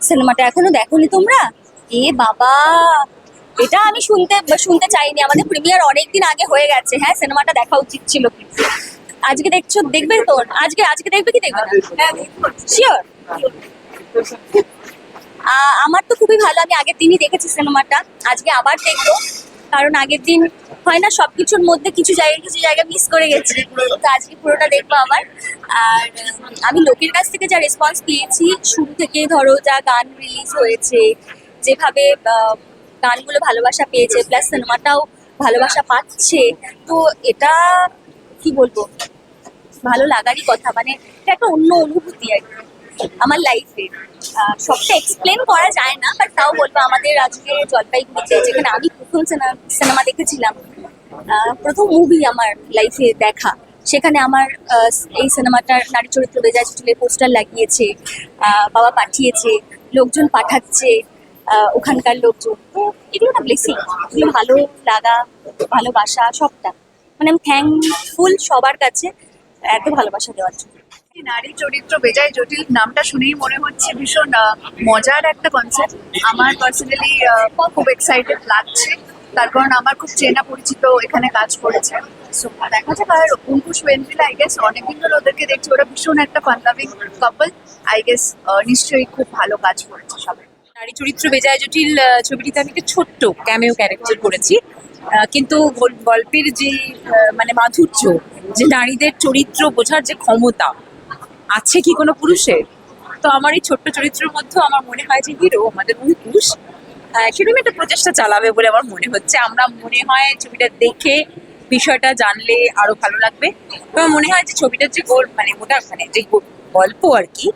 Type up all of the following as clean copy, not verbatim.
সিনেমাটা এখনো দেখোনি তোমরা? এ বাবা, এটা আমি শুনতে শুনতে চাইনি। আমাদের প্রিমিয়ার অনেকদিন আগে হয়ে গেছে। হ্যাঁ, সিনেমাটা দেখা উচিত ছিল। আজকে দেখছো, দেখবে তো? আজকে আজকে দেখবে কি দেখবে না? শিওর? আমার তো খুবই ভালো, আমি আগের দিনই দেখেছি সিনেমাটা। আজকে আবার দেখবো, কারণ আগের দিন হয় না সবকিছুর মধ্যে কিছু জায়গা মিস করে গেছি, তো আজকে পুরোটা দেখবো আবার। আর আমি লোকের কাছ থেকে যা রেসপন্স পেয়েছি, শুরু থেকে ধরো যা গান রিলিজ হয়েছে, যেভাবে গানগুলো ভালোবাসা পেয়েছে, প্লাস সিনেমাটাও ভালোবাসা পাচ্ছে, তো এটা কি বলবো, ভালো লাগারই কথা। মানে এটা একটা অন্য অনুভূতি আর কি আমার লাইফে। সবটা এক্সপ্লেন করা যায় না, বাট তাও বলবো আমাদের আজকে জলপাইগুড়িতে, যেখানে আমি প্রথম সিনেমা দেখেছিলাম, প্রথম মুভি আমার লাইফে দেখা, সেখানে আমার এই সিনেমাটার নারী চরিত্র বেজায় জটিলের পোস্টার লাগিয়েছে, বাবা পাঠিয়েছে, লোকজন পাঠাচ্ছে, ওখানকার লোকজন। তো এগুলো না ব্লেসিং, এগুলো ভালো লাগা, ভালোবাসা, সবটা। মানে আমি থ্যাঙ্কফুল সবার কাছে এত ভালোবাসা দেওয়ার জন্য। নারী চরিত্র বেজায় জটিল নামটা শুনেই মনে হচ্ছে ভীষণ মজার একটা কনসেপ্ট। আমার পার্সোনালি খুব এক্সাইটেড লাগছে, তার কারণ আমার খুব চেনা পরিচিত এখানে কাজ করেছে। সো দেখা যাক। আর অঙ্কুশ ওয়েন্দ্রিলা, আই গেস অনেকদিন ধরে ওদেরকে দেখছি, ওরা ভীষণ একটা fun loving couple. I guess নিশ্চয়ই খুব ভালো কাজ করেছে সবাই। নারী চরিত্র বেজায় জটিল ছবিটিতে আমি একটা ছোট্ট ক্যামেও ক্যারেক্টার করেছি, কিন্তু গল্পের যে মানে মাধুর্য, যে নারীদের চরিত্র বোঝার যে ক্ষমতা আছে কি কোনো পুরুষের, তো আমার এই ছোট্ট চরিত্রের মধ্যে আমার মনে হয় যে হিরো আমাদের পুরুষ। সেরকম একটা প্রচেষ্টা চালাবে বলে আমার মনে হচ্ছে। আমরা মনে হয় ছবিটা দেখে বিষয়টা জানলে আরো ভালো লাগবে। আমার মনে হয় যে ছবিটার যে মানে ওটা মানে যে গল্প আর কি,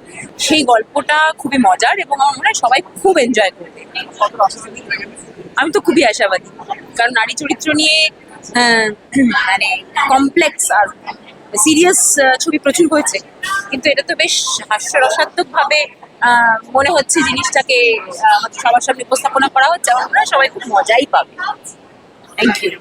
সেই গল্পটা খুবই মজার এবং আমার মনে হয় সবাই খুব এনজয় করবে। আমি তো খুবই আশাবাদী, কারণ নারী চরিত্র নিয়ে মানে কমপ্লেক্স আর সিরিয়াস ছবি প্রচুর হয়েছে, কিন্তু এটা তো বেশ হাস্যরসাত্মক ভাবে মনে হচ্ছে জিনিসটাকে আমাদের সবার সামনে উপস্থাপনা করা হচ্ছে। আমার মনে হয় সবাই খুব মজাই পাবে। Thank you.